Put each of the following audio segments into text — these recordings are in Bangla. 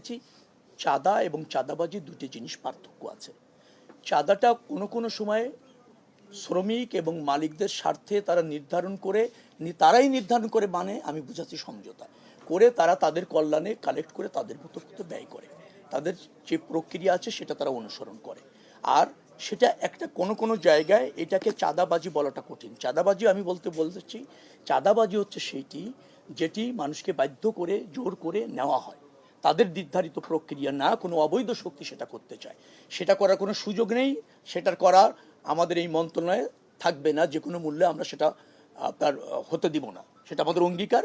দেখেছি চাঁদা এবং চাঁদাবাজি দুটি জিনিস পার্থক্য আছে। চাঁদাটা কোনো সময় শ্রমিক এবং মালিকদের স্বার্থে তারা তারাই নির্ধারণ করে মানে আমি বুঝাচ্ছি সমঝোতা করে তারা তাদের কল্যাণে কালেক্ট করে তাদের মতো ব্যয় করে, তাদের যে প্রক্রিয়া আছে সেটা তারা অনুসরণ করে। আর সেটা একটা কোনো জায়গায় এটাকে চাঁদাবাজি বলাটা কঠিন। চাঁদাবাজি আমি বলতেছি চাঁদাবাজি হচ্ছে সেইটি যেটি মানুষকে বাধ্য করে জোর করে নেওয়া হয়, তাদের নির্ধারিত প্রক্রিয়া না, কোনো অবৈধ শক্তি সেটা করতে চায়, সেটা করার কোনো সুযোগ নেই, সেটার করার আমাদের এই মন্ত্রণালয়ে থাকবে না, যে কোনো মূল্যে আমরা সেটা আপনার হতে দিব না, সেটা আমাদের অঙ্গীকার।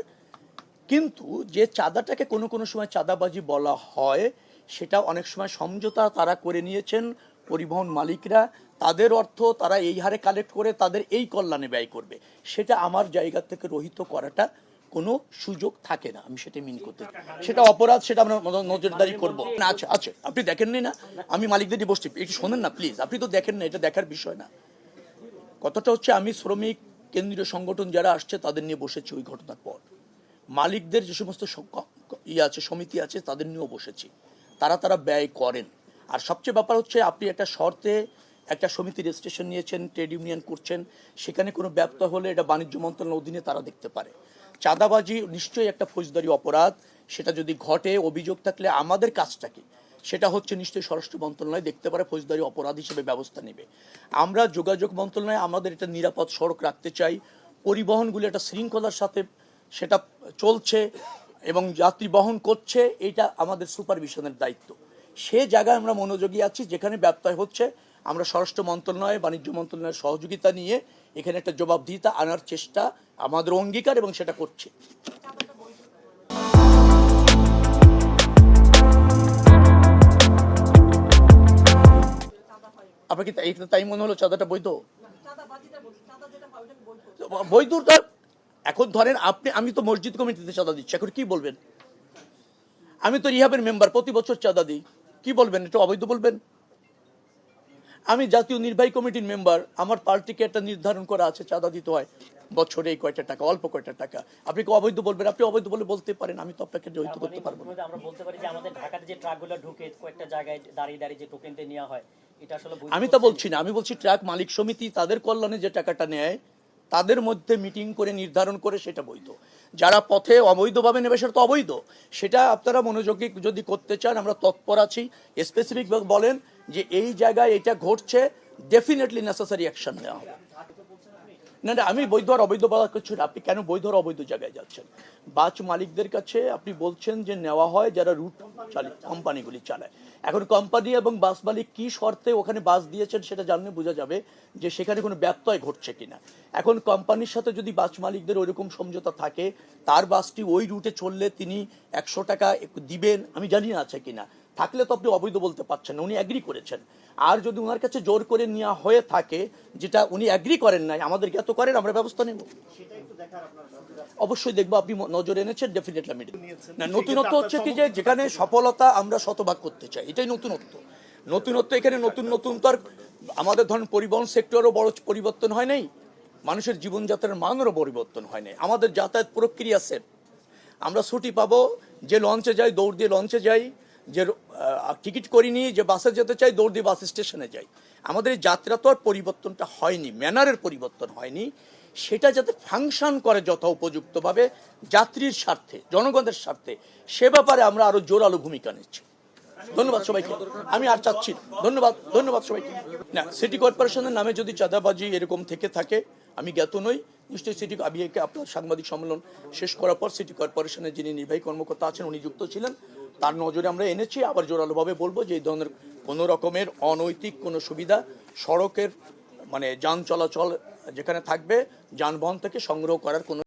কিন্তু যে চাঁদাটাকে কোনো সময় চাঁদাবাজি বলা হয় সেটা অনেক সময় সমঝোতা তারা করে নিয়েছেন পরিবহন মালিকরা, তাদের অর্থ তারা এই হারে কালেক্ট করে তাদের এই কল্যাণে ব্যয় করবে, সেটা আমার জায়গা থেকে রহিত করাটা কোনো সুযোগ থাকে না, আমি সেটা মিন করতে, সেটা অপরাধ, সেটা আমরা নজরদারি করবো না। আছে আপনি দেখেননি না, আমি মালিকদেরই বসছি, একটু শোনেন না প্লিজ, আপনি তো দেখেন না, এটা দেখার বিষয় না। কথাটা হচ্ছে আমি শ্রমিক কেন্দ্রীয় সংগঠন যারা আসছে তাদের নিয়ে বসেছি ওই ঘটনার পর, মালিকদের যে সমস্ত আছে সমিতি আছে তাদের নিয়েও বসেছি, তারা ব্যয় করেন। আর সবচেয়ে ব্যাপার হচ্ছে আপনি একটা শর্তে একটা সমিতি রেজিস্ট্রেশন নিয়েছেন, ট্রেড ইউনিয়ন করছেন, সেখানে কোনো ব্যত্যয় হলে এটা বাণিজ্য মন্ত্রণালয়ের অধীনে তারা দেখতে পারে। চাঁদাবাজি নিশ্চয়ই একটা ফৌজদারি অপরাধ, সেটা যদি ঘটে অভিযোগ থাকলে আমাদের কাজটা কি, সেটা হচ্ছে নিশ্চয়ই স্বরাষ্ট্র মন্ত্রণালয় দেখতে পারে, ফৌজদারি অপরাধ হিসেবে ব্যবস্থা নেবে। আমরা যোগাযোগ মন্ত্রণালয়ে আমাদের এটা নিরাপদ সড়ক রাখতে চাই, পরিবহনগুলো একটা শৃঙ্খলার সাথে সেটা চলছে এবং যাত্রী বহন করছে, এটা আমাদের সুপারভিশনের দায়িত্ব। সে জায়গায় আমরা মনোযোগী আছি, যেখানে ব্যত্যয় হচ্ছে আমরা স্বরাষ্ট্র মন্ত্রণালয় বাণিজ্য মন্ত্রণালয়ের সহযোগিতা নিয়ে এখানে একটা জবাবদিহিতা আনার চেষ্টা আমাদের অঙ্গীকার এবং সেটা করছি। আপনাকে তাই মনে হলো চাঁদাটা বৈধ? বৈধটা এখন ধরেন আমি তো মসজিদ কমিটিতে চাঁদা দিচ্ছি, এখন কি বলবেন? আমি তো রিহাবের মেম্বার, প্রতি বছর চাঁদা দিই, কি বলবেন? এটা অবৈধ বলবেন? আমি জাতীয় নির্বাহী কমিটির মেম্বার, আমার পার্টিকে একটা নির্ধারণ করা আছে চাঁদা দিতে হয় বছরে এই কয়টা টাকা, অল্প কয়টা টাকা, আপনি কি অবৈধ বলবেন? আপনি অবৈধ বলতে পারেন, আমি তো আপনাকে জড়িত করতে পারবো না। আমরা বলতে পারি যে আমাদের ঢাকাতে যে ট্রাকগুলো ঢুকে কয়েকটা জায়গায় দাঁড়িয়ে যে টোকেন দিয়ে নেওয়া হয়, এটা আসলে আমি তো বলছি না, আমি বলছি ট্রাক মালিক সমিতি তাদের কল্যাণে যে টাকাটা নেয় তাদের মধ্যে মিটিং করে নির্ধারণ করে সেটা বৈধ। যারা পথে অবৈধভাবে নেবে সেটা তো অবৈধ, সেটা আপনারা মনোযোগী যদি করতে চান আমরা তৎপর আছি। স্পেসিফিক বলেন যে এই জায়গায় এটা ঘটছে, ডেফিনেটলি নেসেসারি অ্যাকশন নেওয়া হবে। না আমি বৈধ আর অবৈধ বলা কিছু না, আপনি কেন বৈধ আর অবৈধ জায়গায় যাচ্ছেন? বাস মালিকদের কাছে আপনি বলছেন যে নেওয়া হয় যারা রুট কোম্পানিগুলি চালায়, এখন কোম্পানি এবং বাস মালিক কি শর্তে ওখানে বাস দিয়েছেন সেটা জানলে বোঝা যাবে যে সেখানে কোনো ব্যত্যয় ঘটছে কিনা। এখন কোম্পানির সাথে যদি বাস মালিকদের ওইরকম সমঝোতা থাকে, তার বাসটি ওই রুটে চললে তিনি 100 টাকা দিবেন, আমি জানি না আছে কিনা, থাকলে তো আপনি অবৈধ বলতে পারছেন না, উনি অ্যাগ্রি করেছেন। আর যদি ওনার কাছে জোর করে নেওয়া হয়ে থাকে যেটা উনি অ্যাগ্রি করেন নাই, আমাদেরকে এত করেন, আমরা ব্যবস্থা নেব, অবশ্যই দেখবো। আপনি নজর এনেছেন, ডেফিনেটলি আমি না। নতুনত্ব হচ্ছে কি যে যেখানে সফলতা আমরা শতভাগ করতে চাই, এটাই নতুনত্ব। এখানে নতুন তো আর আমাদের ধরেন পরিবহন সেক্টরও বড় পরিবর্তন হয় নাই, মানুষের জীবনযাত্রার মানেরও পরিবর্তন হয় নাই, আমাদের যাতায়াত প্রক্রিয়া সেট। আমরা ছুটি পাবো, যে লঞ্চে যাই দৌড় দিয়ে লঞ্চে যাই, যে টিকিট করিনি যে বাসে যেতে চাই দৌড় দিয়ে বাস স্টেশনে যাই। আমাদের এই যাত্রা তো আর পরিবর্তনটা হয়নি, ম্যানারের পরিবর্তন হয়নি, সেটা যাতে ফাংশন করে যথা উপযুক্তভাবে যাত্রীর স্বার্থে, জনগণের স্বার্থে, সে ব্যাপারে আমরা আরো জোরালো ভূমিকা নিচ্ছি। ধন্যবাদ সবাইকে, আমি আর চাচ্ছি ধন্যবাদ সবাইকে। না, সিটি কর্পোরেশনের নামে যদি চাঁদাবাজি এরকম থেকে থাকে আমি জ্ঞাত নই, নিশ্চয়ই আপনার সাংবাদিক সম্মেলন শেষ করার পর সিটি কর্পোরেশনের যিনি নির্বাহী কর্মকর্তা আছেন উনি যুক্ত ছিলেন, তার নজরে আমরা এনেছি। আবার জোরালোভাবে বলবো যে এই ধরনের কোনো রকমের অনৈতিক কোনো সুবিধা সড়কের মানে যান চলাচল যেখানে থাকবে, যানবাহন থেকে সংগ্রহ করার কোনো